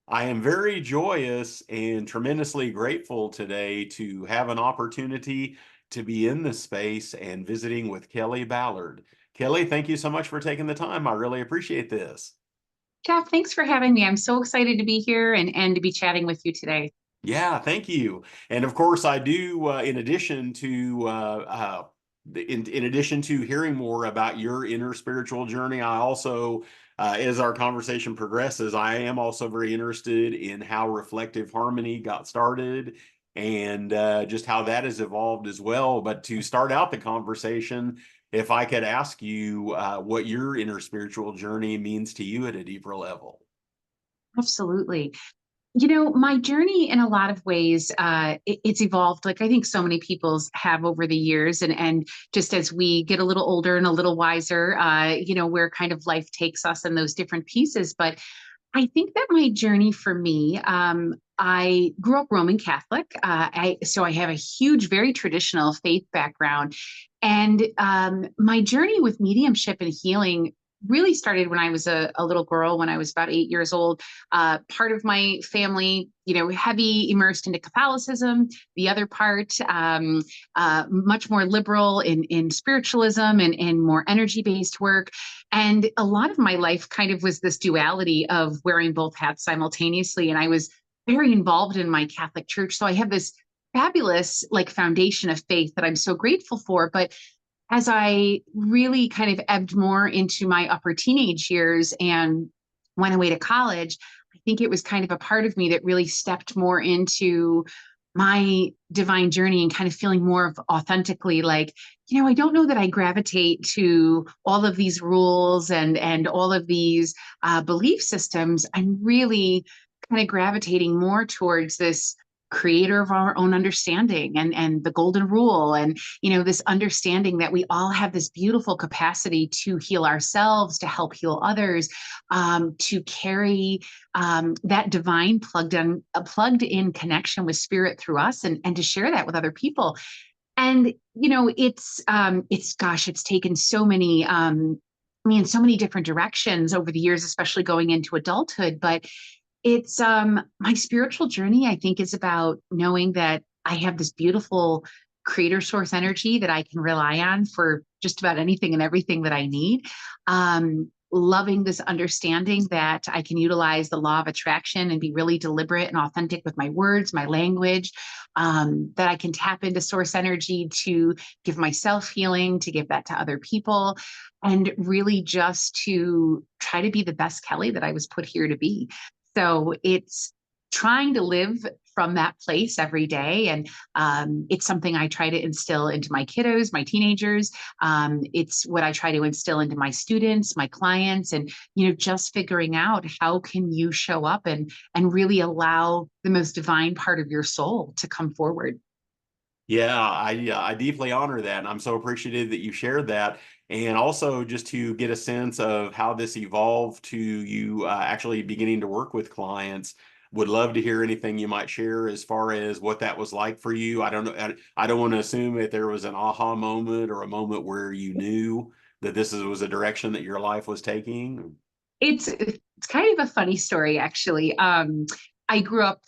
I am very joyous and tremendously grateful today to have an opportunity to be in this space and visiting with Kelly Ballard. Kelly, thank you so much for taking the time. I really appreciate this. Jeff, thanks for having me. I'm so excited to be here and to be chatting with you today. Yeah, thank you. And of course, I do. In addition to hearing more about your inner spiritual journey, I also, as our conversation progresses, I am also very interested in how reflective harmony got started and just how that has evolved as well. But to start out the conversation, if I could ask you what your inner spiritual journey means to you at a deeper level. Absolutely. My journey in a lot of ways, it's evolved like I think so many people's have over the years. And just as we get a little older and a little wiser, where kind of life takes us in those different pieces. But I think that my journey for me, I grew up Roman Catholic. So I have a huge, very traditional faith background. And my journey with mediumship and healing really started when I was a little girl, when I was about 8 years old. Part of my family, heavy immersed into Catholicism, the other part, much more liberal in spiritualism and more energy based work. And a lot of my life kind of was this duality of wearing both hats simultaneously. And I was very involved in my Catholic church. So I have this fabulous like foundation of faith that I'm so grateful for. But as I really kind of ebbed more into my upper teenage years and went away to college, I think it was kind of a part of me that really stepped more into my divine journey and kind of feeling more of authentically like, I don't know that I gravitate to all of these rules and all of these belief systems. I'm really kind of gravitating more towards this creator of our own understanding and the golden rule and this understanding that we all have this beautiful capacity to heal ourselves, to help heal others, to carry that divine plugged in connection with spirit through us and to share that with other people. And it's taken so many in so many different directions over the years, especially going into adulthood. But it's my spiritual journey, I think, is about knowing that I have this beautiful creator source energy that I can rely on for just about anything and everything that I need. Loving this understanding that I can utilize the law of attraction and be really deliberate and authentic with my words, my language, that I can tap into source energy to give myself healing, to give that to other people, and really just to try to be the best Kelly that I was put here to be. So it's trying to live from that place every day. And it's something I try to instill into my kiddos, my teenagers. It's what I try to instill into my students, my clients, and, just figuring out how can you show up and really allow the most divine part of your soul to come forward. Yeah, I deeply honor that, and I'm so appreciative that you shared that. And also, just to get a sense of how this evolved to you actually beginning to work with clients, would love to hear anything you might share as far as what that was like for you. I don't know. I don't want to assume that there was an aha moment or a moment where you knew that was a direction that your life was taking. It's kind of a funny story, actually. I grew up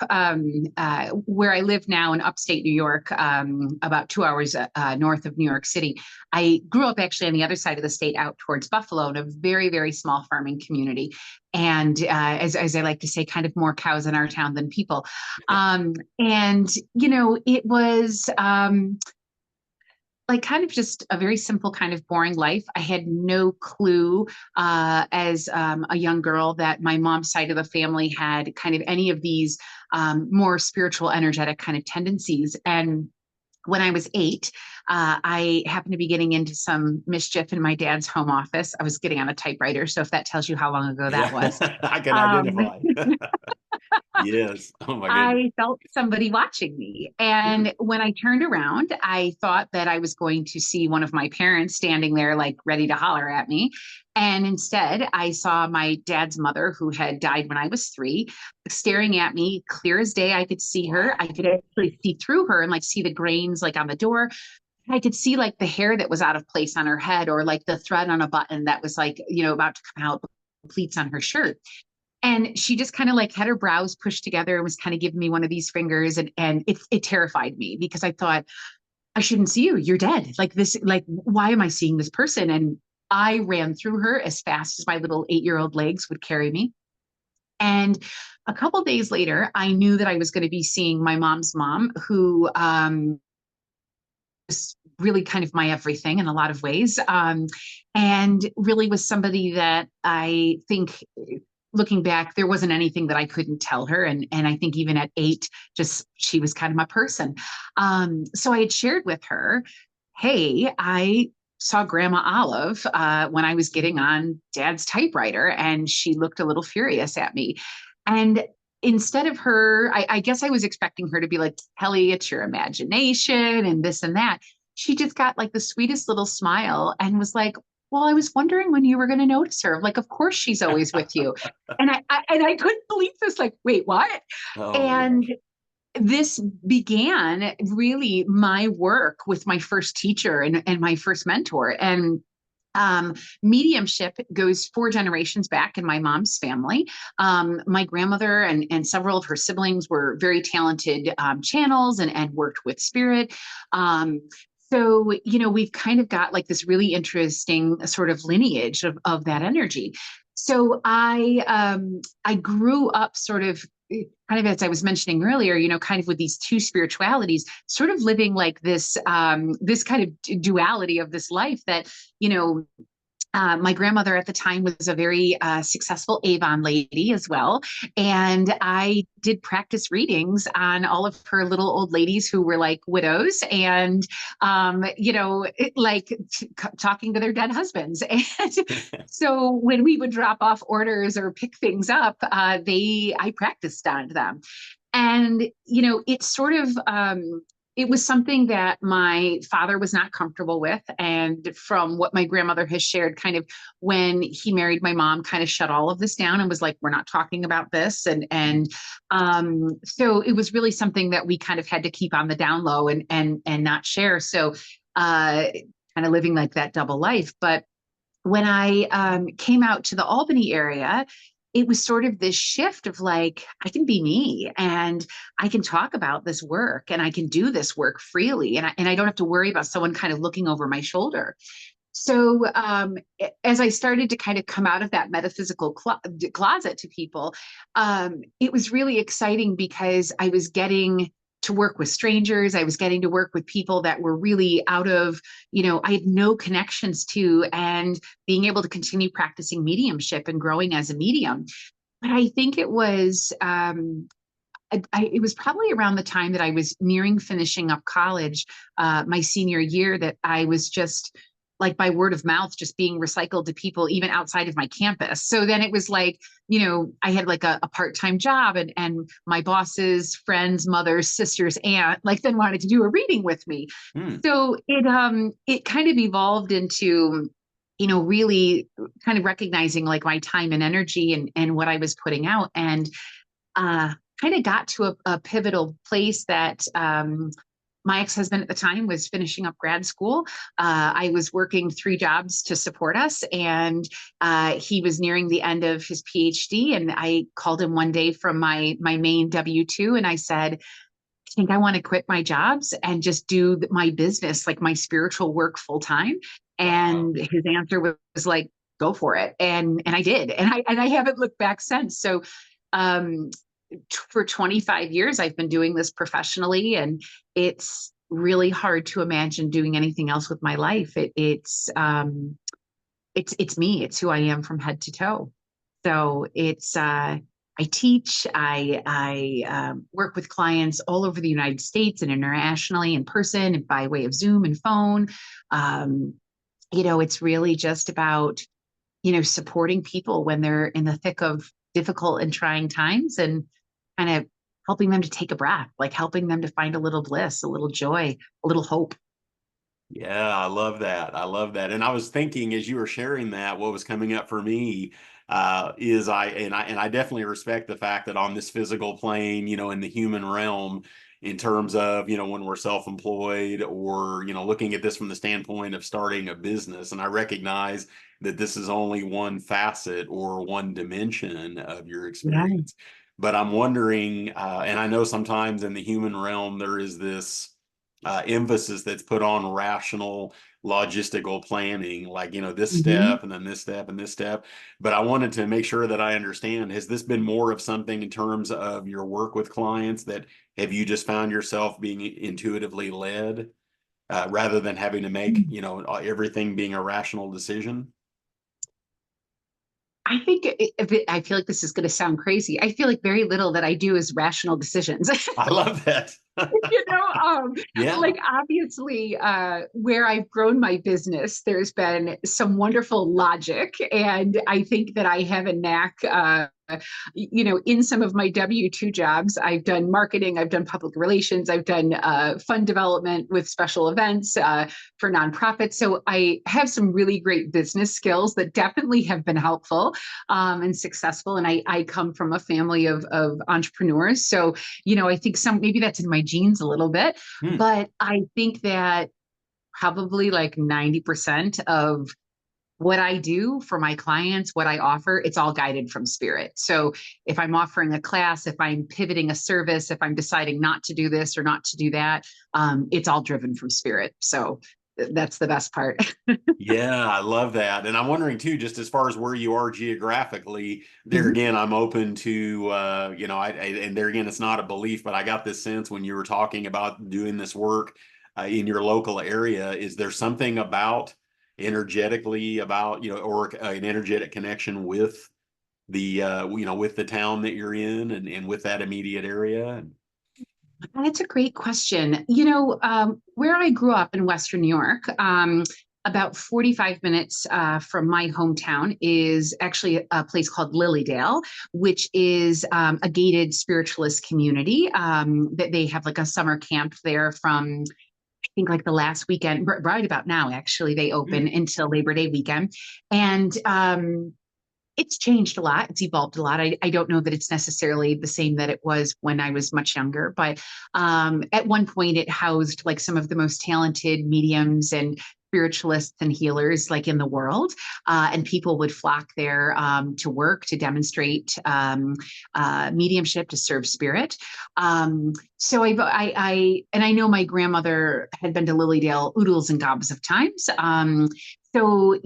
where I live now in upstate New York, about 2 hours north of New York City. I grew up actually on the other side of the state, out towards Buffalo, in a very, very small farming community. And as I like to say, kind of more cows in our town than people. And, it was like kind of just a very simple kind of boring life. I had no clue as a young girl that my mom's side of the family had kind of any of these more spiritual, energetic kind of tendencies. And when I was 8, I happened to be getting into some mischief in my dad's home office. I was getting on a typewriter. So if that tells you how long ago that Yeah, was. I can Um, identify. Yes. Oh my goodness. I felt somebody watching me. And when I turned around, I thought that I was going to see one of my parents standing there, like ready to holler at me. And instead, I saw my dad's mother, who had died when I was 3, staring at me clear as day. I could see her. Wow. I could actually see through her and like see the grains like on the door. I could see like the hair that was out of place on her head, or like the thread on a button that was like, about to come out, the pleats on her shirt. And she just kind of like had her brows pushed together and was kind of giving me one of these fingers. And it terrified me because I thought, I shouldn't see you. You're dead. Like this, like, why am I seeing this person? And I ran through her as fast as my little 8-year-old legs would carry me. And a couple days later, I knew that I was going to be seeing my mom's mom, who was really kind of my everything in a lot of ways. And really was somebody that I think, looking back, there wasn't anything that I couldn't tell her. And I think even at 8, just she was kind of my person. So I had shared with her, hey, I saw Grandma Olive when I was getting on Dad's typewriter, and she looked a little furious at me. And instead of her, I guess I was expecting her to be like, Kelly, it's your imagination and this and that. She just got like the sweetest little smile and was like, well, I was wondering when you were going to notice her. Like, of course she's always with you. And I couldn't believe this. Like, wait, what? Oh my And gosh. this began really my work with my first teacher and my first mentor. And mediumship goes 4 generations back in my mom's family. My grandmother and several of her siblings were very talented channels and worked with spirit. So, we've kind of got like this really interesting sort of lineage of that energy. So I grew up sort of kind of as I was mentioning earlier, kind of with these two spiritualities, sort of living like this kind of duality of this life that, you know, my grandmother at the time was a very successful Avon lady as well. And I did practice readings on all of her little old ladies who were like widows and, talking to their dead husbands. And so when we would drop off orders or pick things up, I practiced on them. And, it sort of, it was something that my father was not comfortable with. And from what my grandmother has shared, kind of when he married my mom, kind of shut all of this down and was like, we're not talking about this. So it was really something that we kind of had to keep on the down low and not share. So kind of living like that double life. But when I came out to the Albany area, it was sort of this shift of like, I can be me and I can talk about this work and I can do this work freely. And I don't have to worry about someone kind of looking over my shoulder. So as I started to kind of come out of that metaphysical closet to people, it was really exciting because I was getting to work with strangers. I was getting to work with people that were really out of, I had no connections to, and being able to continue practicing mediumship and growing as a medium. But I think it was, it was probably around the time that I was nearing finishing up college, my senior year, that I was just like by word of mouth, just being recycled to people even outside of my campus. So then it was like, I had like a part-time job and my boss's friends, mothers, sisters, aunt, like then wanted to do a reading with me. Hmm. So it kind of evolved into, really kind of recognizing like my time and energy and what I was putting out. And kind of got to a pivotal place that my ex-husband at the time was finishing up grad school. I was working 3 jobs to support us, and he was nearing the end of his PhD. And I called him one day from my main W-2, and I said, I think I want to quit my jobs and just do my business, like my spiritual work full time. Wow. And his answer was like, go for it. And I did. And I haven't looked back since. So um, for 25 years, I've been doing this professionally, and it's really hard to imagine doing anything else with my life. It's me. It's who I am from head to toe. So I teach, I work with clients all over the United States and internationally in person and by way of Zoom and phone. Um, it's really just about, supporting people when they're in the thick of difficult and trying times and kind of helping them to take a breath, like helping them to find a little bliss, a little joy, a little hope. Yeah, I love that. I love that. And I was thinking as you were sharing that, what was coming up for me is I definitely respect the fact that on this physical plane, in the human realm, in terms of, when we're self-employed or, looking at this from the standpoint of starting a business. And I recognize that this is only one facet or one dimension of your Yeah. experience. But I'm wondering, and I know sometimes in the human realm, there is this emphasis that's put on rational logistical planning, like, this Mhm. step and then this step and this step. But I wanted to make sure that I understand, has this been more of something in terms of your work with clients, that have you just found yourself being intuitively led rather than having to make, everything being a rational decision? I think I feel like this is going to sound crazy. I feel like very little that I do is rational decisions. I love that. you know Yeah. like obviously where I've grown my business, there's been some wonderful logic, and I think that I have a knack, in some of my W-2 jobs. I've done marketing, I've done public relations, I've done fund development with special events for nonprofits. So I have some really great business skills that definitely have been helpful and successful. And I come from a family of entrepreneurs. So I think maybe that's in my genes a little bit, Hmm. but I think that probably like 90% of what I do for my clients, what I offer, it's all guided from spirit. So if I'm offering a class, if I'm pivoting a service, if I'm deciding not to do this or not to do that, it's all driven from spirit. So that's the best part. Yeah, I love that. And I'm wondering too, just as far as where you are geographically, there Mhm. again, I'm open to, and there again, it's not a belief, but I got this sense when you were talking about doing this work in your local area. Is there something about energetically about, or an energetic connection with with the town that you're in and with that immediate area? That's a great question. Where I grew up in Western New York, about 45 minutes from my hometown is actually a place called Lilydale, which is a gated spiritualist community that they have like a summer camp there from, I think, like the last weekend, right about now, actually, they Hmm. open until Labor Day weekend. And it's changed a lot. It's evolved a lot. I don't know that it's necessarily the same that it was when I was much younger, but at one point it housed like some of the most talented mediums and spiritualists and healers like in the world, and people would flock there to work, to demonstrate mediumship, to serve spirit. So and I know my grandmother had been to Lilydale oodles and gobs of times. So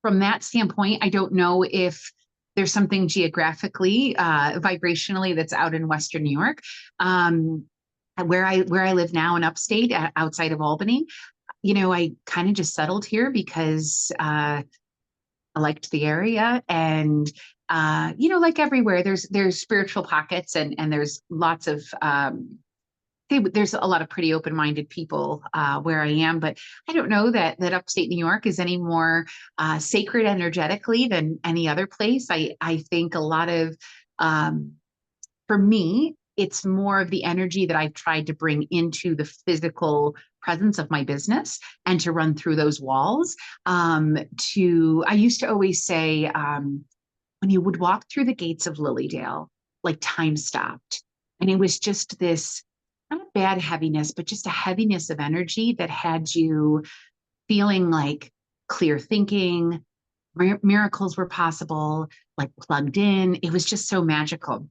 from that standpoint, I don't know if there's something geographically, vibrationally that's out in Western New York. Um, where I live now in upstate, outside of Albany, I kind of just settled here because I liked the area, and like everywhere, there's spiritual pockets, and there's lots of there's a lot of pretty open-minded people where I am, but I don't know that upstate New York is any more sacred energetically than any other place. I think a lot of um, for me, it's more of the energy that I've tried to bring into the physical presence of my business and to run through those walls. I used to always say, when you would walk through the gates of Lilydale, like time stopped. And it was just this, not a bad heaviness, but just a heaviness of energy that had you feeling like clear thinking, miracles were possible, like plugged in. It was just so magical.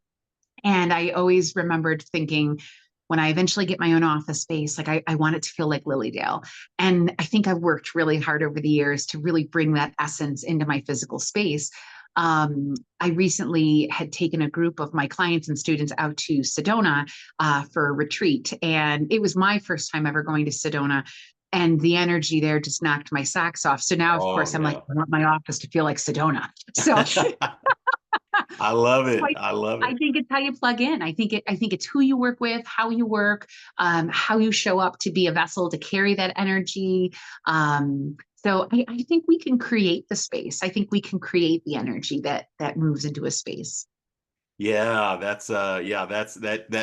And I always remembered thinking, when I eventually get my own office space, like I want it to feel like Lilydale. And I think I've worked really hard over the years to really bring that essence into my physical space. I recently had taken a group of my clients and students out to Sedona for a retreat. And it was my first time ever going to Sedona. And the energy there just knocked my socks off. So now, of Oh, course, I'm like, yeah. I want my office to feel like Sedona. So I love So it. I, I love I it. think it's how you plug in. I think it's who you work with, how you work, how you show up to be a vessel to carry that energy. So I think we can create the space. I think we can create the energy that moves into a space. Yeah, that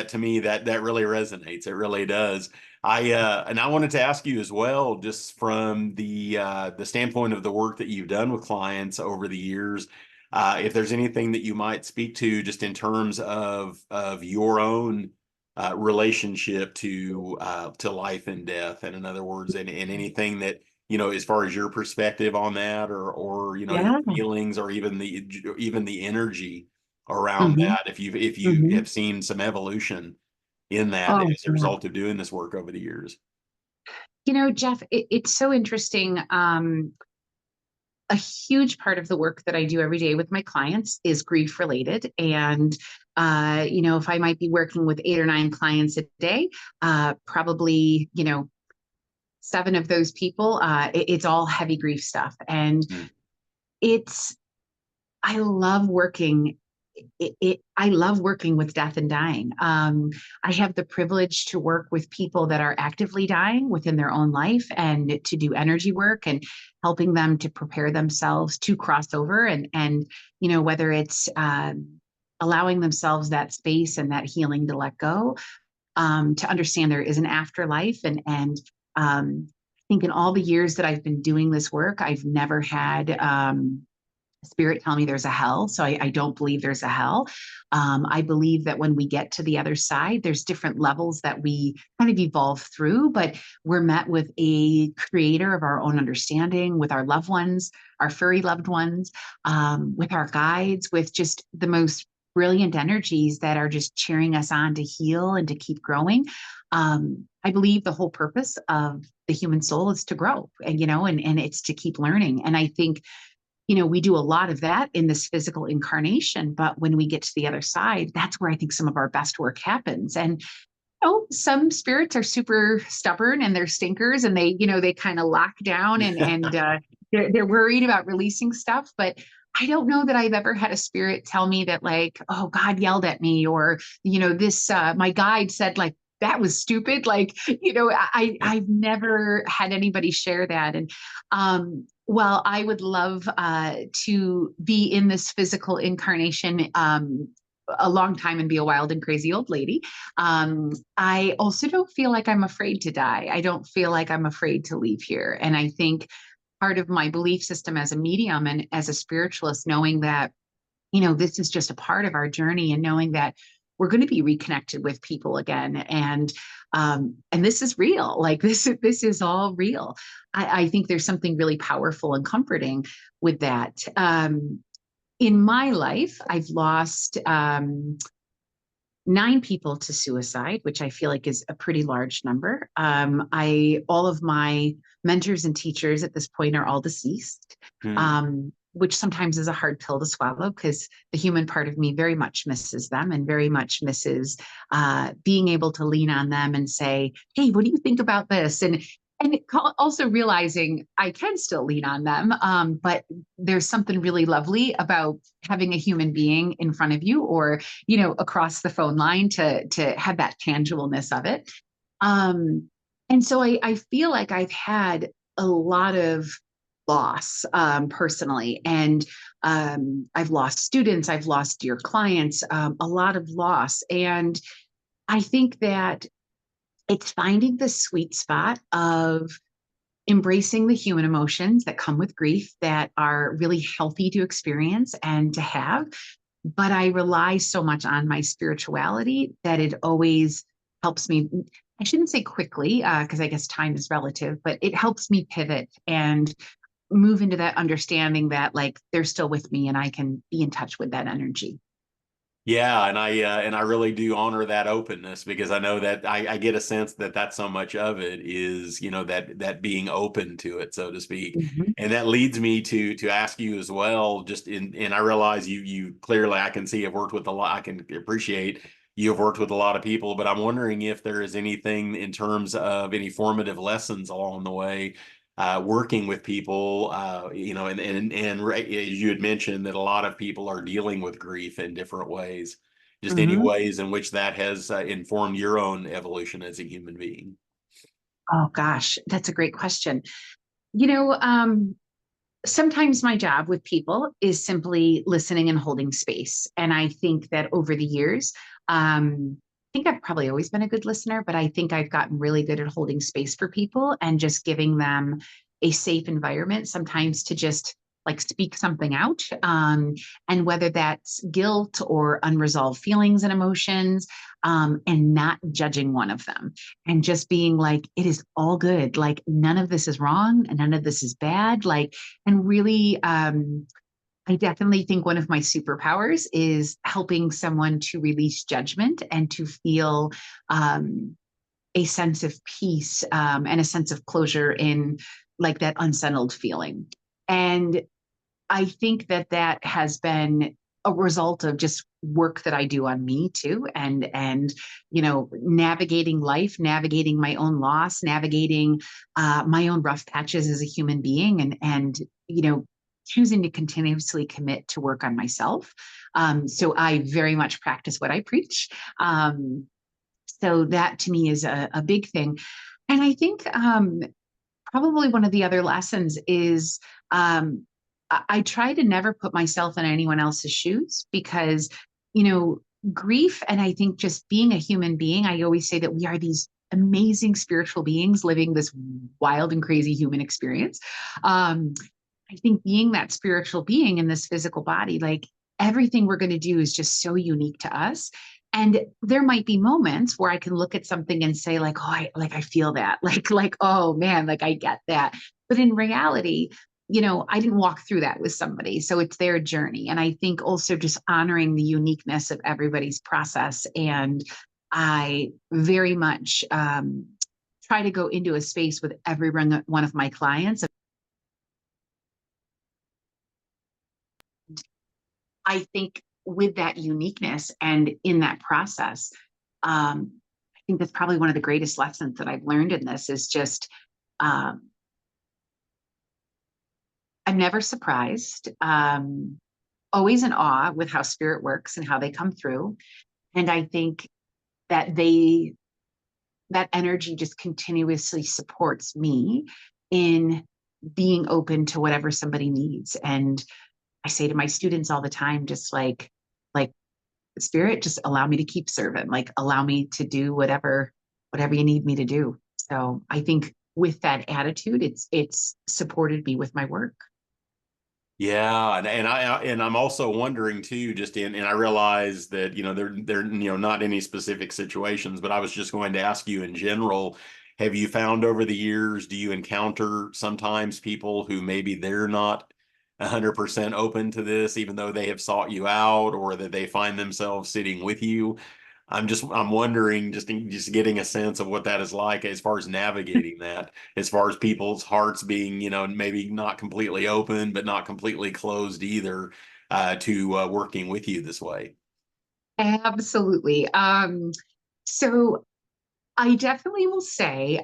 to me that really resonates. It really does. And I wanted to ask you as well, just from the standpoint of the work that you've done with clients over the years, if there's anything that you might speak to just in terms of your own relationship to life and death. And in other words, and anything that, as far as your perspective on that, or your Yeah. feelings, or even the energy around Hmm. that, if you Hmm. have seen some evolution in that Oh, as a yeah. result of doing this work over the years. Jeff, it's so interesting. A huge part of the work that I do every day with my clients is grief related. And, if I might be working with 8 or 9 clients a day, probably, seven of those people, it's all heavy grief stuff. And Mm. it's, I love working. I love working with death and dying. I have the privilege to work with people that are actively dying within their own life and to do energy work and helping them to prepare themselves to cross over and whether it's allowing themselves that space and that healing to let go, to understand there is an afterlife I think in all the years that I've been doing this work, I've never had spirit tell me there's a hell. So I don't believe there's a hell. I believe that when we get to the other side, there's different levels that we kind of evolve through, but we're met with a creator of our own understanding, with our loved ones, our furry loved ones, with our guides, with just the most brilliant energies that are just cheering us on to heal and to keep growing. I believe the whole purpose of the human soul is to grow, and it's to keep learning. And I think we do a lot of that in this physical incarnation, but when we get to the other side, that's where I think some of our best work happens. And some spirits are super stubborn and they're stinkers, and they kind of lock down and they're worried about releasing stuff. But I don't know that I've ever had a spirit tell me that, like, oh, God yelled at me, or this my guide said, like, that was stupid. Like, I've never had anybody share that. And well, I would love to be in this physical incarnation a long time and be a wild and crazy old lady. I also don't feel like I'm afraid to die. I don't feel like I'm afraid to leave here. And I think part of my belief system as a medium and as a spiritualist, knowing that, this is just a part of our journey, and knowing that we're going to be reconnected with people again. And this is real. Like, this is all real. I think there's something really powerful and comforting with that. In my life, I've lost 9 people to suicide, which I feel like is a pretty large number. All of my mentors and teachers at this point are all deceased, Hmm. which sometimes is a hard pill to swallow, because the human part of me very much misses them and very much misses being able to lean on them and say, "Hey, what do you think about this?" And also realizing I can still lean on them, but there's something really lovely about having a human being in front of you, or across the phone line, to have that tangibleness of it. Um, and so I feel like I've had a lot of loss, personally, and I've lost students, I've lost dear clients, a lot of loss, and I think that it's finding the sweet spot of embracing the human emotions that come with grief, that are really healthy to experience and to have. But I rely so much on my spirituality that it always helps me. I shouldn't say quickly, because I guess time is relative, but it helps me pivot and move into that understanding that, like, they're still with me and I can be in touch with that energy. Yeah, and I really do honor that openness, because I know that I get a sense that so much of it is, that being open to it, so to speak. Mhm. And that leads me to ask you as well, just and I realize you clearly, I can see, have worked with a lot. I can appreciate you've worked with a lot of people, but I'm wondering if there is anything in terms of any formative lessons along the way, working with people, as you had mentioned, that a lot of people are dealing with grief in different ways. Just any Mhm. ways in which that has informed your own evolution as a human being. Oh gosh, that's a great question. You know, um, Sometimes my job with people is simply listening and holding space. And I think that over the years, I think I've probably always been a good listener, but I think I've gotten really good at holding space for people and just giving them a safe environment sometimes to just like speak something out. And whether that's guilt or unresolved feelings and emotions, and not judging one of them and just being like, it is all good. Like, none of this is wrong and none of this is bad. Like, and really, I definitely think one of my superpowers is helping someone to release judgment and to feel a sense of peace, and a sense of closure in like that unsettled feeling. And I think that that has been a result of just work that I do on me too, and navigating life, navigating my own loss, navigating my own rough patches as a human being, and choosing to continuously commit to work on myself. So I very much practice what I preach. So that to me is a big thing. And I think probably one of the other lessons is I try to never put myself in anyone else's shoes because, you know, grief, and I think just being a human being, I always say that we are these amazing spiritual beings living this wild and crazy human experience. Um, I think being that spiritual being in this physical body, like everything we're going to do is just so unique to us. And there might be moments where I can look at something and say, like, oh, I feel that, oh man, like I get that. But in reality, I didn't walk through that with somebody. So it's their journey. And I think also just honoring the uniqueness of everybody's process. And I very much try to go into a space with every one of my clients. I think with that uniqueness and in that process, I think that's probably one of the greatest lessons that I've learned in this is just um, I'm never surprised, always in awe with how spirit works and how they come through. And I think that that energy just continuously supports me in being open to whatever somebody needs. And I say to my students all the time, just like spirit, just allow me to keep serving, like allow me to do whatever you need me to do. So I think with that attitude, it's supported me with my work. Yeah, and I'm also wondering too, just and I realize that they're not any specific situations, but I was just going to ask you in general, have you found over the years, do you encounter sometimes people who maybe they're not 100% open to this, even though they have sought you out, or that they find themselves sitting with you? I'm wondering, just getting a sense of what that is like as far as navigating that, as far as people's hearts being, maybe not completely open, but not completely closed either, to working with you this way. Absolutely. So I definitely will say,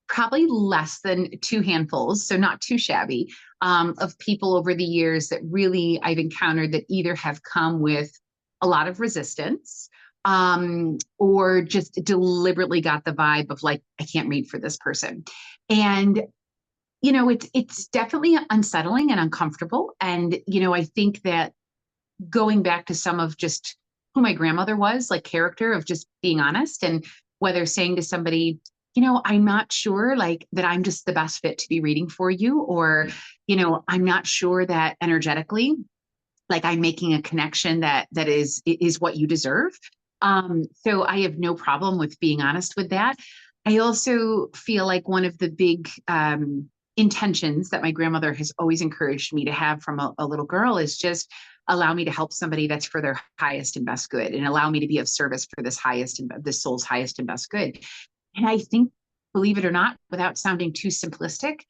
probably less than two handfuls, so not too shabby, of people over the years that really I've encountered that either have come with a lot of resistance, or just deliberately got the vibe of like, I can't read for this person. And it's definitely unsettling and uncomfortable. And I think that going back to some of just who my grandmother was, like character of just being honest, and whether saying to somebody, I'm not sure like that I'm just the best fit to be reading for you, or, I'm not sure that energetically, like I'm making a connection that is what you deserve. So I have no problem with being honest with that. I also feel like one of the big intentions that my grandmother has always encouraged me to have from a little girl is just allow me to help somebody that's for their highest and best good, and allow me to be of service for this soul's highest and best good. And I think, believe it or not, without sounding too simplistic,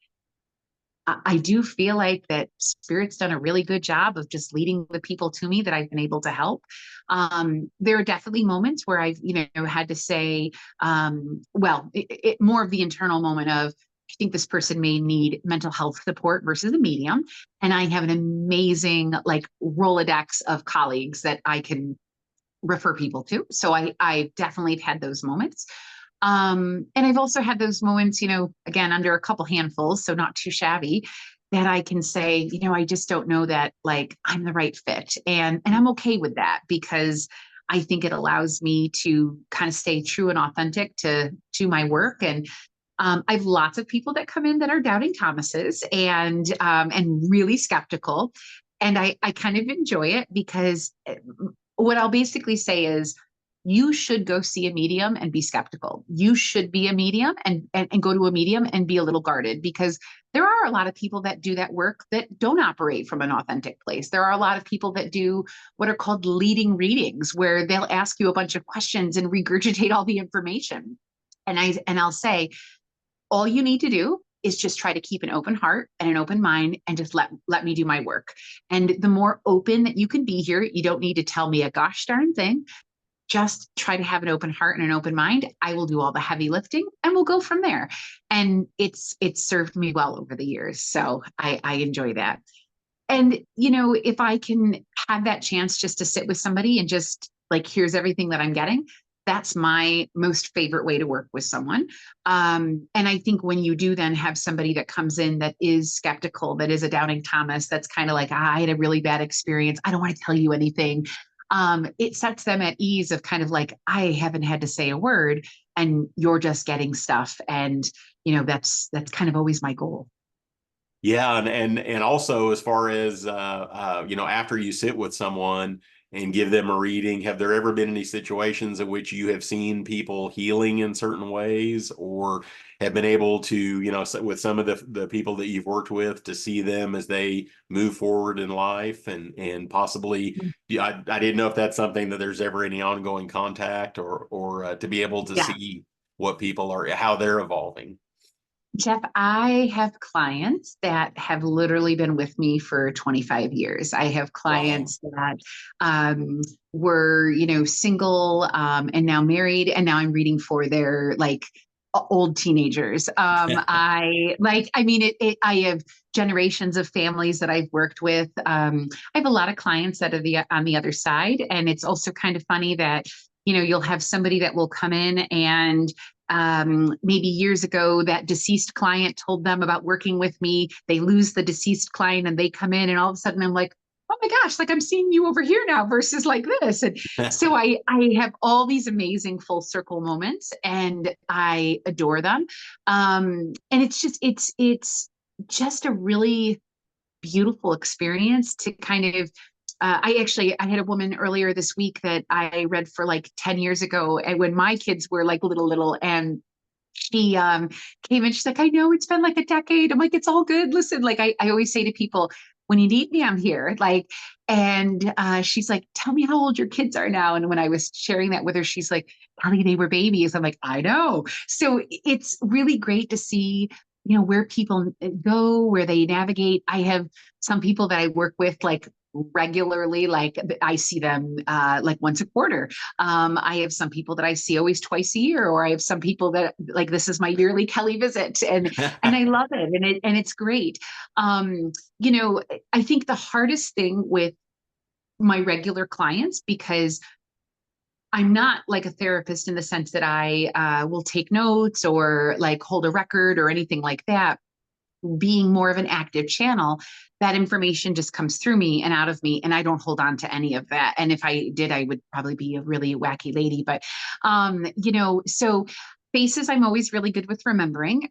I do feel like that spirit's done a really good job of just leading the people to me that I've been able to help. There are definitely moments where I've, had to say, more of the internal moment of, I think this person may need mental health support versus a medium. And I have an amazing like Rolodex of colleagues that I can refer people to. So I definitely have had those moments. And I've also had those moments, again, under a couple handfuls, so not too shabby, that I can say, I just don't know that like I'm the right fit. And I'm okay with that because I think it allows me to kind of stay true and authentic to my work. And I have lots of people that come in that are doubting Thomases and really skeptical, and I kind of enjoy it because what I'll basically say is you should go see a medium and be skeptical. You should be a medium and go to a medium and be a little guarded because there are a lot of people that do that work that don't operate from an authentic place. There are a lot of people that do what are called leading readings, where they'll ask you a bunch of questions and regurgitate all the information. I'll say, all you need to do is just try to keep an open heart and an open mind and just let me do my work. And the more open that you can be here, you don't need to tell me a gosh darn thing. Just try to have an open heart and an open mind. I will do all the heavy lifting and we'll go from there. And it's served me well over the years. So I enjoy that. And if I can have that chance just to sit with somebody and just like, here's everything that I'm getting, that's my most favorite way to work with someone. And I think when you do then have somebody that comes in that is skeptical, that is a doubting Thomas, that's kind of like, I had a really bad experience, I don't want to tell you anything. It sets them at ease of kind of like, I haven't had to say a word and you're just getting stuff. And, that's kind of always my goal. Yeah, and also as far as after you sit with someone and give them a reading, have there ever been any situations in which you have seen people healing in certain ways, or have been able to, with some of the people that you've worked with, to see them as they move forward in life, and possibly, yeah, I didn't know if that's something that there's ever any ongoing contact, or to be able to Yeah. see what people are, how they're evolving. Jeff, I have clients that have literally been with me for 25 years. I have Wow. clients that were, single and now married, and now I'm reading for their like old teenagers. I have generations of families that I've worked with. I have a lot of clients that are on the other side, and it's also kind of funny that you'll have somebody that will come in and maybe years ago that deceased client told them about working with me. They lose the deceased client and they come in, and all of a sudden I'm like, oh my gosh, like I'm seeing you over here now versus like this. And so I have all these amazing full circle moments and I adore them. And it's just a really beautiful experience to kind of I had a woman earlier this week that I read for like 10 years ago, and when my kids were like little, and she came in, she's like, I know it's been like a decade. I'm like, it's all good. Listen, like I always say to people, when you need me, I'm here. Like, and she's like, tell me how old your kids are now. And when I was sharing that with her, she's like, Kelly, they were babies. I'm like, I know. So it's really great to see, where people go, where they navigate. I have some people that I work with like regularly, like I see them like once a quarter. I have some people that I see always twice a year, or I have some people that like this is my yearly Kelly visit, and I love it, and it's great. I think the hardest thing with my regular clients, because I'm not like a therapist in the sense that I will take notes or like hold a record or anything like that. Being more of an active channel, that information just comes through me and out of me, and I don't hold on to any of that. And if I did, I would probably be a really wacky lady. But so faces I'm always really good with remembering.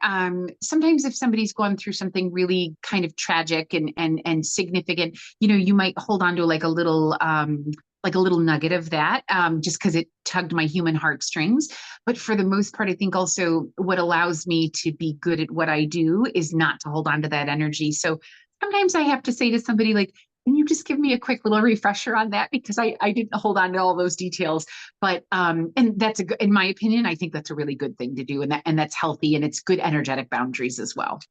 Sometimes if somebody's gone through something really kind of tragic and significant, you might hold on to like a little nugget of that, just because it tugged my human heartstrings. But for the most part, I think also what allows me to be good at what I do is not to hold on to that energy. So sometimes I have to say to somebody like, can you just give me a quick little refresher on that? Because I didn't hold on to all those details. But and that's in my opinion, I think that's a really good thing to do. And that's healthy, and it's good energetic boundaries as well.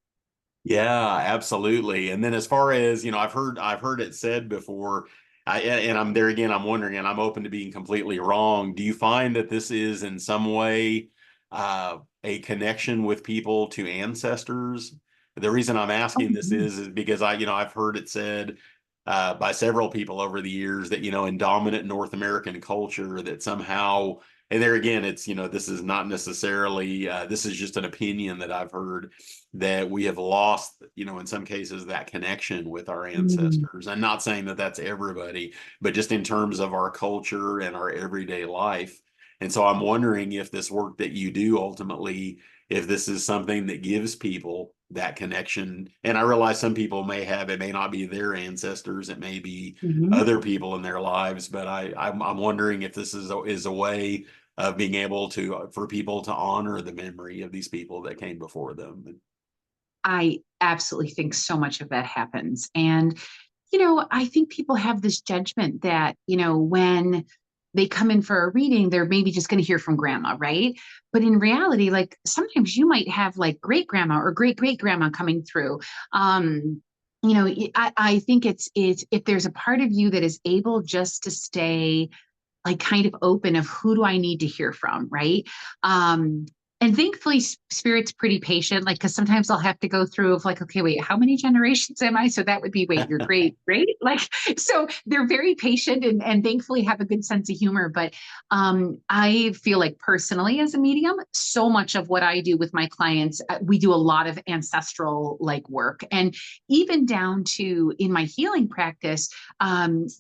Yeah, absolutely. And then as far as, I've heard it said before, and I'm there again, I'm wondering, and I'm open to being completely wrong. Do you find that this is in some way a connection with people to ancestors? The reason I'm Oh, asking this is because I've heard it said by several people over the years that, in dominant North American culture that somehow, and there again, it's, this is not necessarily, this is just an opinion that I've heard, that we have lost, in some cases, that connection with our mm, ancestors. I'm not saying that that's everybody, but just in terms of our culture and our everyday life. And so I'm wondering if this work that you do ultimately if this is something that gives people that connection. And I realize some people may have, it may not be their ancestors, it may be Mhm. other people in their lives, but I'm wondering if this is a way of being able to, for people to honor the memory of these people that came before them. I absolutely think so much of that happens. And, I think people have this judgment that, when they come in for a reading, they're maybe just going to hear from grandma, right? But in reality, like sometimes you might have like great grandma or great great grandma coming through. Um, I think it's if there's a part of you that is able just to stay like kind of open of who do I need to hear from, right? Um, and thankfully, spirit's pretty patient. Like, because sometimes I'll have to go through of like, okay, wait, how many generations am I? So that would be, wait, you're great, great. Like, so they're very patient and thankfully have a good sense of humor. But I feel like personally, as a medium, so much of what I do with my clients, we do a lot of ancestral like work, and even down to in my healing practice,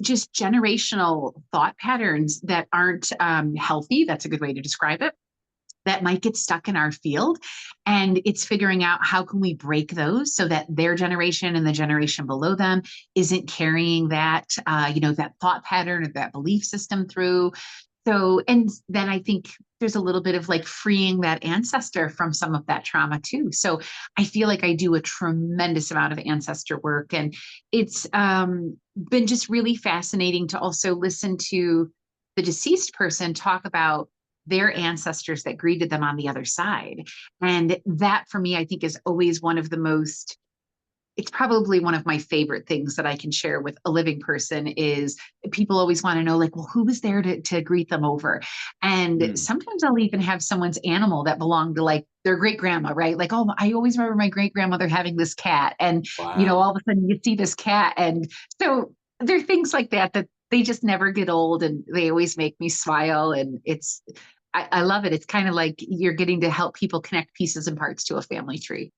just generational thought patterns that aren't healthy. That's a good way to describe it. That might get stuck in our field, and it's figuring out how can we break those so that their generation and the generation below them isn't carrying that that thought pattern or that belief system through. So, and then I think there's a little bit of like freeing that ancestor from some of that trauma too. So I feel like I do a tremendous amount of ancestor work, and it's been just really fascinating to also listen to the deceased person talk about their ancestors that greeted them on the other side. And that for me, I think is always one of the most, it's probably one of my favorite things that I can share with a living person is people always want to know, like, well, who was there to greet them over? And Mm, sometimes I'll even have someone's animal that belonged to like their great grandma, right? Like, oh, I always remember my great grandmother having this cat. And, wow. all of a sudden you see this cat. And so there are things like that that they just never get old and they always make me smile. And I love it. It's kind of like you're getting to help people connect pieces and parts to a family tree.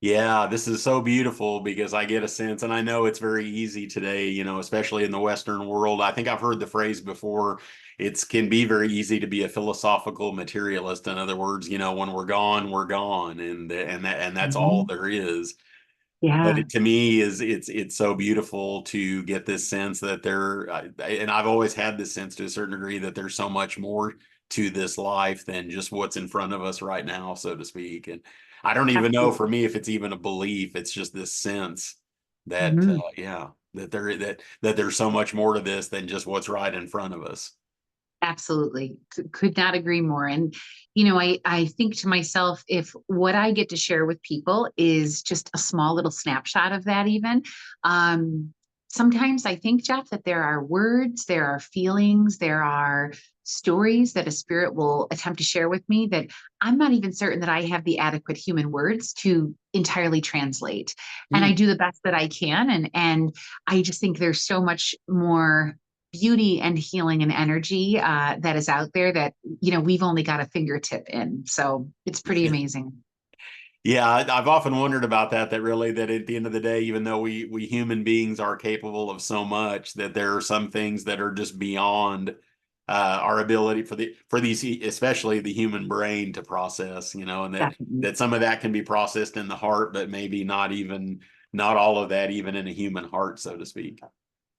Yeah, this is so beautiful because I get a sense, and I know it's very easy today, especially in the Western world. I think I've heard the phrase before. It can be very easy to be a philosophical materialist. In other words, when we're gone, we're gone, and that's all Mhm. there is. But Yeah. it, to me, it's so beautiful to get this sense that and I've always had this sense to a certain degree that there's so much more to this life than just what's in front of us right now, so to speak. And I don't even know for Absolutely. me if it's even a belief. It's just this sense that Mhm. yeah, that there's so much more to this than just what's right in front of us. Absolutely. Could not agree more. And, I think to myself, if what I get to share with people is just a small little snapshot of that, even, um, sometimes I think, Jeff, that there are words, there are feelings, there are stories that a spirit will attempt to share with me that I'm not even certain that I have the adequate human words to entirely translate. And I Hmm. do the best that I can. And I just think there's so much more beauty and healing and energy that is out there that we've only got a fingertip in, so it's pretty amazing. Yeah, I've often wondered about that. That really, that at the end of the day, even though we human beings are capable of so much, that there are some things that are just beyond our ability for these, especially the human brain to process. And Definitely. that some of that can be processed in the heart, but maybe not all of that even in a human heart, so to speak. Yeah.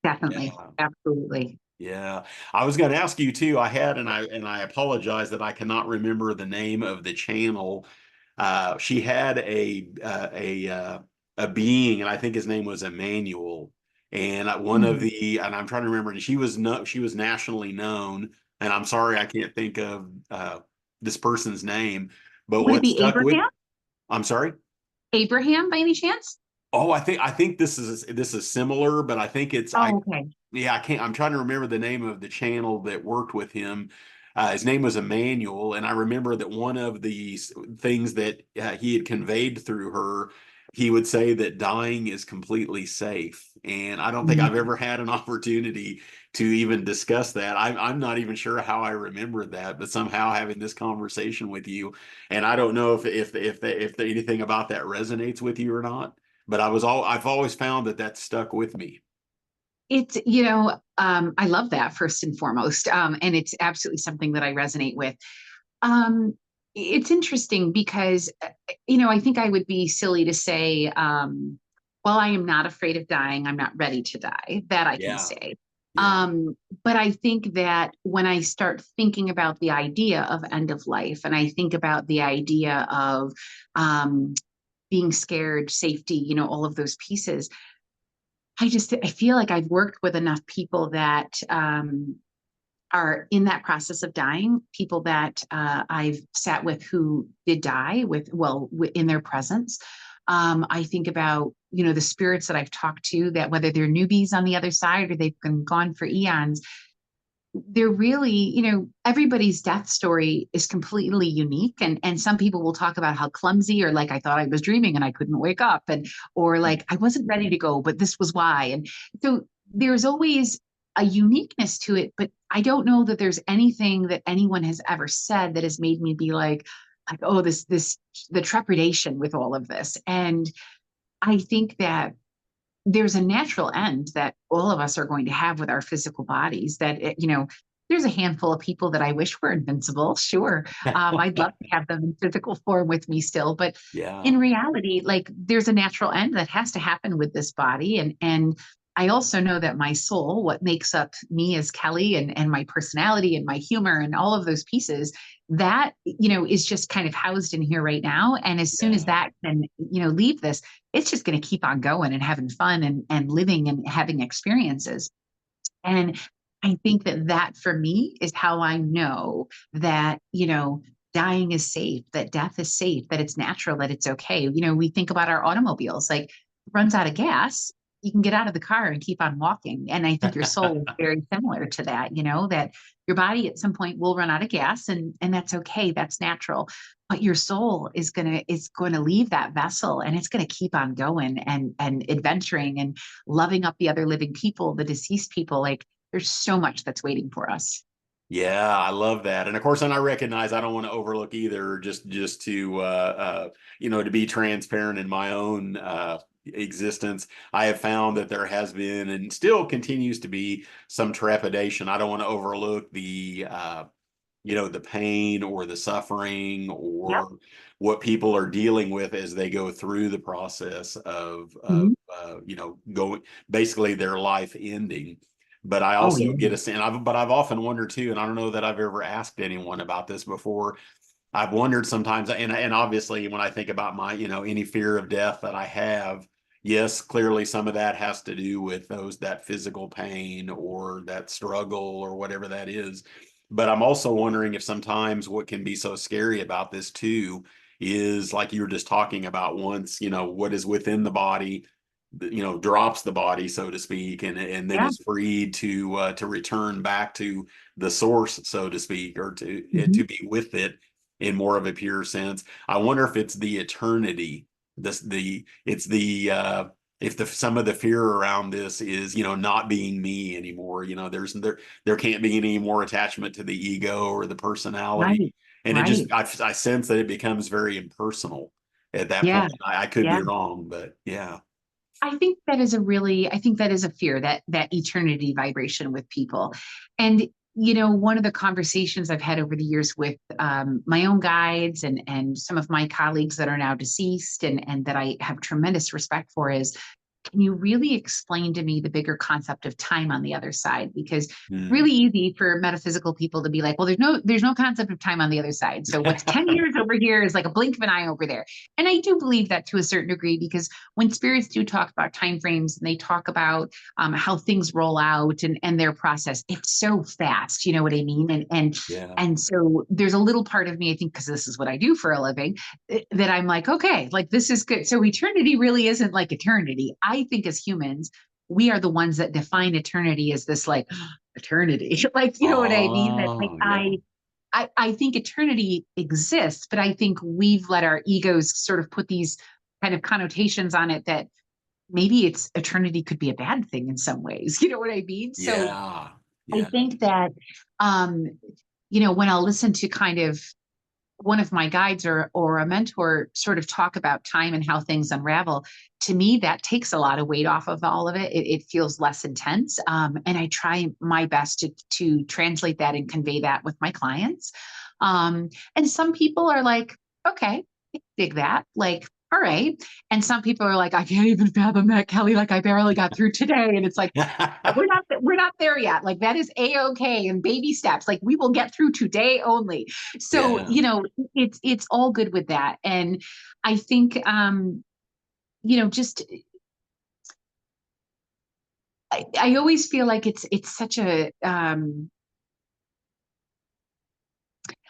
Definitely. Absolutely. Yeah, I was going to ask you too. I apologize that I cannot remember the name of the channel. She had a being, and I think his name was Emmanuel. And Hmm. and I'm trying to remember. And she was nationally known. And I'm sorry I can't think of this person's name. But Would it what be stuck with? Abraham? I'm sorry. Abraham by any chance? Oh, I think this is similar, but I think it's I Oh, okay. yeah, I can't. I'm trying to remember the name of the channel that worked with him. His name was Emmanuel, and I remember that one of the things that he had conveyed through her, he would say that dying is completely safe. And I don't think I've Mhm. ever had an opportunity to even discuss that. I'm not even sure how I remembered that, but somehow having this conversation with you, and I don't know if anything about that resonates with you or not. But I've always found that that stuck with me. It's, I love that first and foremost. And it's absolutely something that I resonate with. Um, It's interesting because, I think I would be silly to say, well, I am not afraid of dying. I'm not ready to die. That I can Yeah. say. Yeah. But I think that when I start thinking about the idea of end of life, and I think about the idea of um, being scared, safety, all of those pieces, I feel like I've worked with enough people that are in that process of dying, people that I've sat with who did die in their presence. I think about, the spirits that I've talked to, that whether they're newbies on the other side or they've been gone for eons, they're really, everybody's death story is completely unique. And some people will talk about how clumsy, or like, I thought I was dreaming and I couldn't wake up, or like, I wasn't ready to go, but this was why. And so there's always a uniqueness to it, but I don't know that there's anything that anyone has ever said that has made me be like, oh, the trepidation with all of this. And I think that there's a natural end that all of us are going to have with our physical bodies, there's a handful of people that I wish were invincible. Sure. I'd love to have them in physical form with me still, but Yeah. in reality, like, there's a natural end that has to happen with this body. And I also know that my soul, what makes up me as Kelly, and my personality and my humor and all of those pieces, that, is just kind of housed in here right now. And as soon as Yeah. that can, leave this, it's just going to keep on going and having fun and living and having experiences. And I think that for me is how I know that, dying is safe, that death is safe, that it's natural, that it's okay. We think about our automobiles, like, runs out of gas, you can get out of the car and keep on walking. And I think your soul is very similar to that, that your body at some point will run out of gas, and that's okay. That's natural. But your soul is going to leave that vessel, and it's going to keep on going and adventuring and loving up the other living people, the deceased people. Like, there's so much that's waiting for us. Yeah, I love that. And of course, and I recognize I don't want to overlook either, just to to be transparent in my own existence. I have found that there has been and still continues to be some trepidation. I don't want to overlook the pain or the suffering Yep. or what people are dealing with as they go through the process of Mhm. going basically their life ending. But I Oh, also yeah. get a sense, but I've often wondered too, and I don't know that I've ever asked anyone about this before. I've wondered sometimes, and obviously when I think about my, any fear of death that I have, yes, clearly some of that has to do with that physical pain or that struggle or whatever that is. But I'm also wondering if sometimes what can be so scary about this too is like you were just talking about, once, what is within the body, drops the body, so to speak, and then Yeah. is freed to return back to the source, so to speak, or Mhm. to be with it in more of a pure sense. I wonder if it's the eternity, this the it's the if the some of the fear around this is, not being me anymore. There can't be any more attachment to the ego or the personality, Right. and it just Right. I sense that it becomes very impersonal at that Yeah. point. I could Yeah. be wrong, but yeah. I think that is a fear, that eternity vibration with people. And, one of the conversations I've had over the years with my own guides and some of my colleagues that are now deceased, and that I have tremendous respect for, is, can you really explain to me the bigger concept of time on the other side? Because Mm. really easy for metaphysical people to be like, well, there's no concept of time on the other side. So what's 10 years over here is like a blink of an eye over there. And I do believe that to a certain degree, because when spirits do talk about time frames, and they talk about how things roll out and their process, it's so fast. You know what I mean? Yeah. And so there's a little part of me, I think, because this is what I do for a living, that I'm like, okay, like, this is good. So eternity really isn't like eternity. I think as humans, we are the ones that define eternity as this, like, eternity. Like, you know what I mean? That, like, Oh, yeah. I think eternity exists, but I think we've let our egos sort of put these kind of connotations on it, that maybe it's eternity could be a bad thing in some ways. You know what I mean? So Yeah. I Yeah. think that, um, when I'll listen to kind of one of my guides or a mentor sort of talk about time and how things unravel, to me that takes a lot of weight off of all of it. It feels less intense, and I try my best to translate that and convey that with my clients. And some people are like, okay, I dig that. Like, all right. And some people are like, I can't even fathom that, Kelly. Like, I barely got through today. And it's like, we're not there yet. Like, that is a-okay and baby steps. Like, we will get through today only. So, Yeah. it's all good with that. And I think just I always feel like it's such a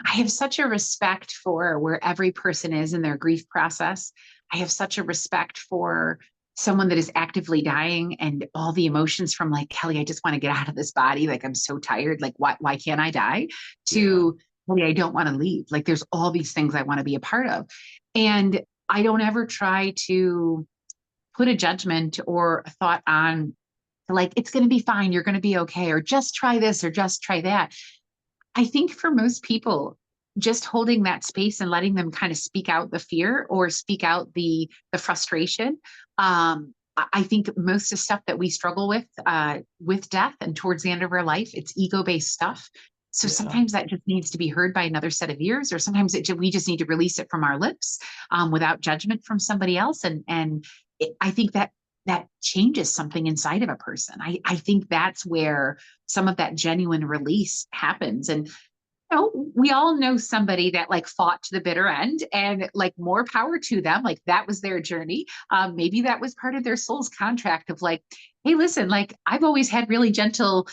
I have such a respect for where every person is in their grief process. I have such a respect for someone that is actively dying and all the emotions from like, Kelly, I just want to get out of this body. Like, I'm so tired. Like, why can't I die? Yeah. To, Kelly, I don't want to leave. Like, there's all these things I want to be a part of. And I don't ever try to put a judgment or a thought on like, it's going to be fine. You're going to be okay. Or just try this or just try that. I think for most people, just holding that space and letting them kind of speak out the fear or speak out the frustration. I think most of the stuff that we struggle with death and towards the end of our life, it's ego-based stuff. So Yeah. sometimes that just needs to be heard by another set of ears, or sometimes we just need to release it from our lips without judgment from somebody else. I think that changes something inside of a person. I think that's where some of that genuine release happens. And we all know somebody that like fought to the bitter end and like more power to them. Like that was their journey. Maybe that was part of their soul's contract of like, hey, listen, like I've always had really gentle,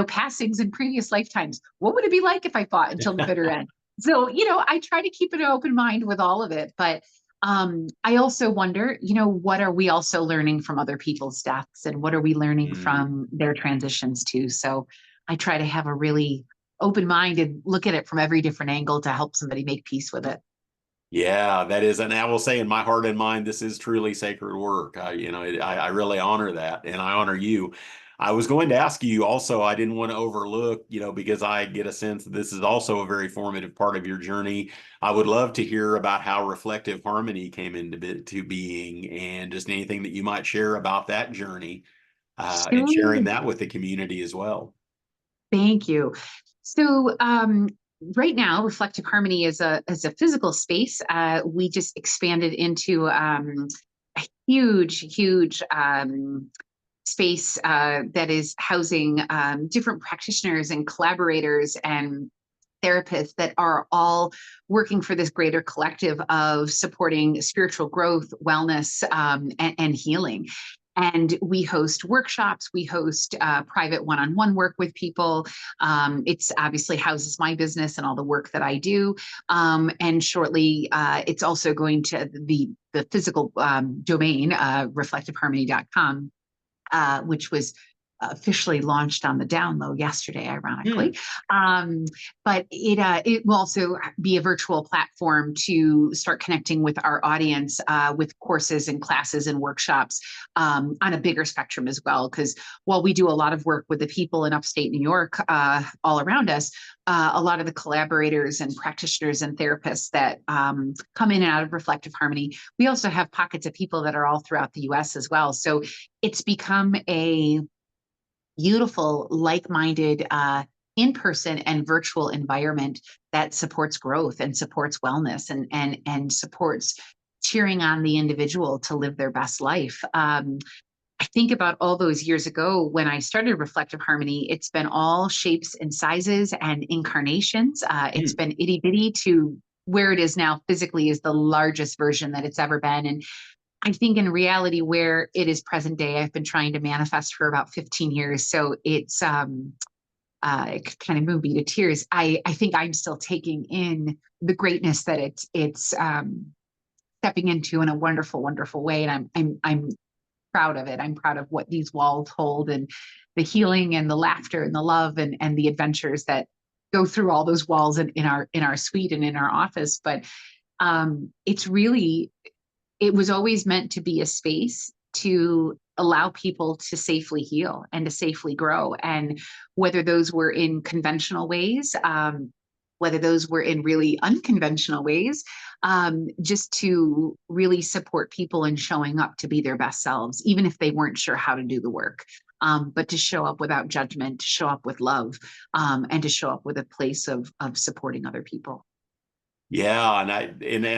passings in previous lifetimes. What would it be like if I fought until the bitter end? So, I try to keep an open mind with all of it. But I also wonder, what are we also learning from other people's deaths and what are we learning Mm. from their transitions too? So I try to have a really open mind and look at it from every different angle to help somebody make peace with it. Yeah, that is, and I will say in my heart and mind, this is truly sacred work. I really honor that, and I honor you. I was going to ask you also, I didn't want to overlook, because I get a sense that this is also a very formative part of your journey. I would love to hear about how reflective harmony came to being and just anything that you might share about that journey, and sharing Sure. that with the community as well. Thank you. So, right now, Reflective Harmony is a physical space. We just expanded into a huge space that is housing different practitioners and collaborators and therapists that are all working for this greater collective of supporting spiritual growth, wellness, and healing. And we host workshops, we host private one on one work with people. It's obviously houses my business and all the work that I do. And shortly, it's also going to the physical domain, reflectiveharmony.com, which was officially launched on the down low yesterday, Hmm. ironically. But it will also be a virtual platform to start connecting with our audience with courses and classes and workshops on a bigger spectrum as well. Because while we do a lot of work with the people in upstate New York all around us, a lot of the collaborators and practitioners and therapists that come in and out of Reflective Harmony, we also have pockets of people that are all throughout the US as well. So it's become a beautiful, like-minded, in-person and virtual environment that supports growth and supports wellness and supports cheering on the individual to live their best life. I think about all those years ago when I started Reflective Harmony, it's been all shapes and sizes and incarnations. It's Hmm. been itty bitty to where it is now physically is the largest version that it's ever been. And I think in reality, where it is present day, I've been trying to manifest for about 15 years. So it kind of moved me to tears. I think I'm still taking in the greatness that it's stepping into in a wonderful, wonderful way. And I'm proud of it. I'm proud of what these walls hold and the healing and the laughter and the love and the adventures that go through all those walls in our suite and in our office. But it's really it was always meant to be a space to allow people to safely heal and to safely grow. And whether those were in conventional ways, whether those were in really unconventional ways, just to really support people in showing up to be their best selves, even if they weren't sure how to do the work. but to show up without judgment, to show up with love, and to show up with a place of supporting other people. Yeah, and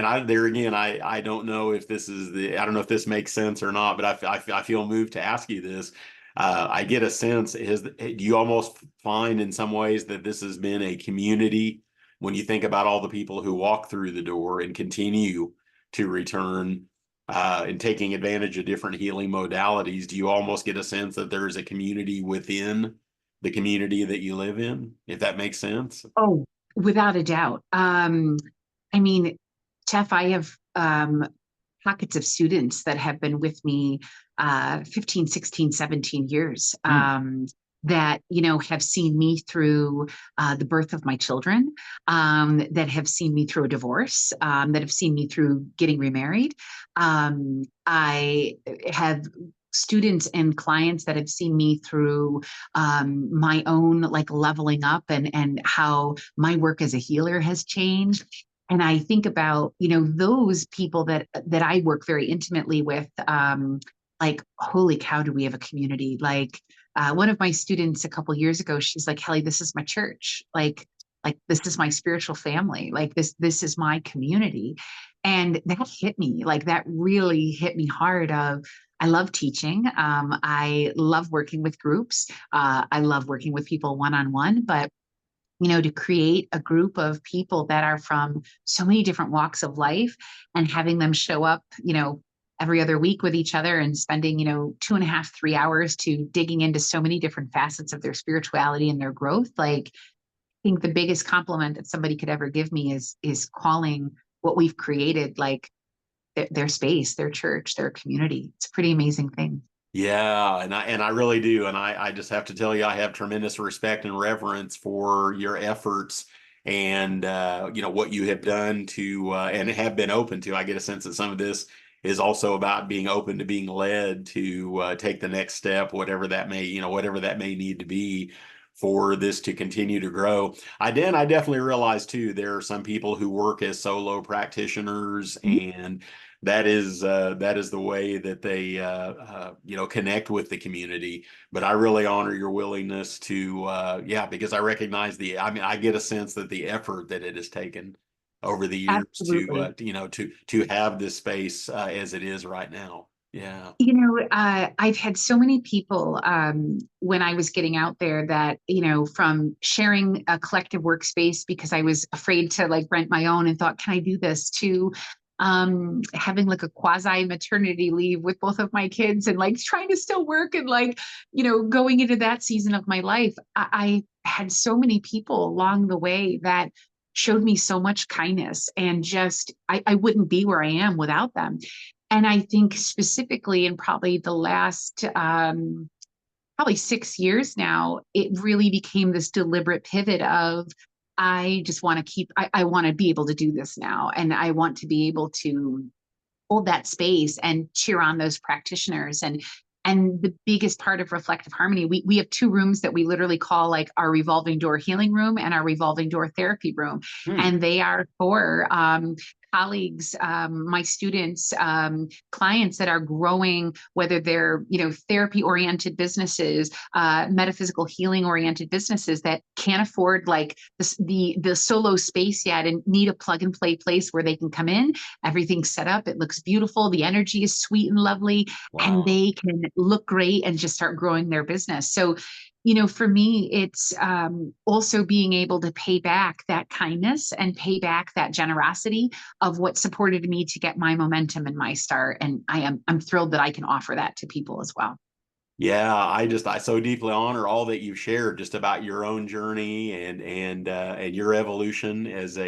I there again, I don't know if this is the I don't know if this makes sense or not, but I feel moved to ask you this. I get a sense do you almost find in some ways that this has been a community when you think about all the people who walk through the door and continue to return and taking advantage of different healing modalities? Do you almost get a sense that there is a community within the community that you live in, if that makes sense? Oh, without a doubt. I mean, Jeff, I have pockets of students that have been with me 15, 16, 17 years, Hmm. that, have seen me through the birth of my children, that have seen me through a divorce, that have seen me through getting remarried. I have students and clients that have seen me through my own like leveling up and how my work as a healer has changed. And I think about, those people that I work very intimately with, like, holy cow, do we have a community? Like, one of my students a couple years ago, she's like, Kelly, this is my church. Like this is my spiritual family. Like this is my community. And that hit me. Like that really hit me hard. Of I love teaching. I love working with groups. I love working with people one on one. But to create a group of people that are from so many different walks of life and having them show up, every other week with each other and spending, 2.5, 3 hours to digging into so many different facets of their spirituality and their growth. Like, I think the biggest compliment that somebody could ever give me is calling what we've created like their space, their church, their community. It's a pretty amazing thing. Yeah, and I really do. And I just have to tell you, I have tremendous respect and reverence for your efforts and what you have done to and have been open to. I get a sense that some of this is also about being open to being led to take the next step, whatever that may need to be for this to continue to grow. I definitely realize too, there are some people who work as solo practitioners, and that is the way that they connect with the community. But I really honor your willingness to because I recognize I get a sense that the effort that it has taken over the years to Absolutely. to have this space as it is right now. Yeah. I've had so many people when I was getting out there that, from sharing a collective workspace because I was afraid to like rent my own and thought, can I do this, to having like a quasi maternity leave with both of my kids and like trying to still work and like, going into that season of my life. I had so many people along the way that showed me so much kindness and just I wouldn't be where I am without them. And I think specifically in probably the last probably 6 years now, it really became this deliberate pivot of I just want to I want to be able to do this now. And I want to be able to hold that space and cheer on those practitioners. And the biggest part of reflective harmony, we have two rooms that we literally call like our revolving door healing room and our revolving door therapy room. Hmm. And they are for colleagues, my students, clients that are growing, whether they're, therapy oriented businesses, metaphysical healing oriented businesses that can't afford like the solo space yet and need a plug and play place where they can come in. Everything's set up. It looks beautiful. The energy is sweet and lovely, and Wow. they can look great and just start growing their business. So, for me, it's also being able to pay back that kindness and pay back that generosity of what supported me to get my momentum and my start. And I'm thrilled that I can offer that to people as well. Yeah, I so deeply honor all that you've shared just about your own journey and your evolution as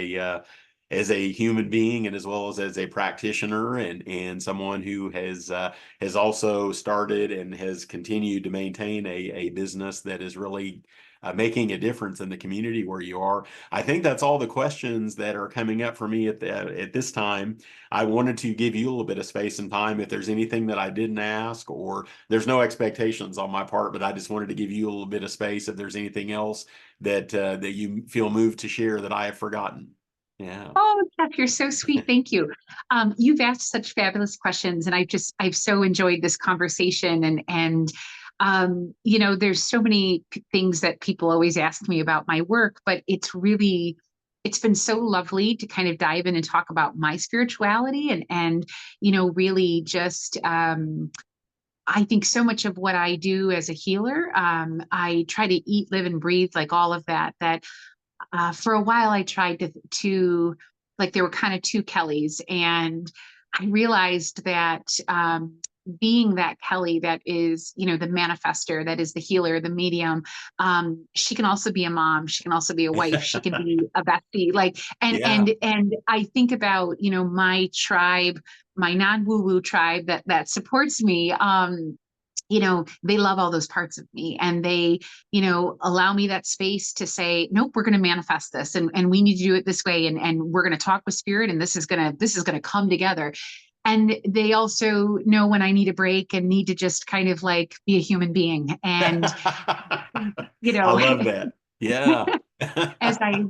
a human being and as well as a practitioner and someone who has also started and has continued to maintain a business that is really making a difference in the community where you are. I think that's all the questions that are coming up for me at this time. I wanted to give you a little bit of space and time if there's anything that I didn't ask, or there's no expectations on my part, but I just wanted to give you a little bit of space if there's anything else that you feel moved to share that I have forgotten. Yeah. Oh, Jeff, you're so sweet. Thank you. You've asked such fabulous questions, and I've so enjoyed this conversation. And There's so many things that people always ask me about my work, but it's been so lovely to kind of dive in and talk about my spirituality and really just I think so much of what I do as a healer, I try to eat, live, and breathe like all of that for a while I tried to like there were kind of two Kellys, and I realized that being that Kelly that is, the manifester, that is the healer, the medium, she can also be a mom, she can also be a wife, she can be a bestie, like and Yeah. and and I think about, my tribe, my non-woo-woo tribe that supports me. They love all those parts of me, and they, allow me that space to say, nope, we're going to manifest this, and we need to do it this way, and we're going to talk with spirit, and this is going to come together. And they also know when I need a break and need to just kind of like be a human being. And, you I know, love that. Yeah. as I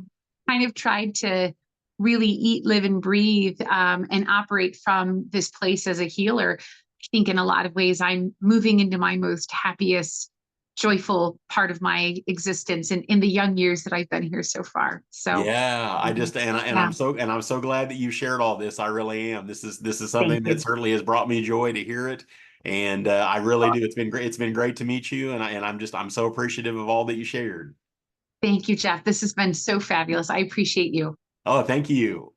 kind of tried to really eat, live, and breathe, and operate from this place as a healer, I think in a lot of ways I'm moving into my most happiest, joyful part of my existence in the young years that I've been here so far. So, Yeah, I um, just and yeah, I'm so glad that you shared all this. I really am. This is thank something that you. certainly has brought me joy to hear it, and I really do. It's been great. It's been great to meet you, I'm so appreciative of all that you shared. Thank you, Jeff. This has been so fabulous. I appreciate you. Oh, thank you.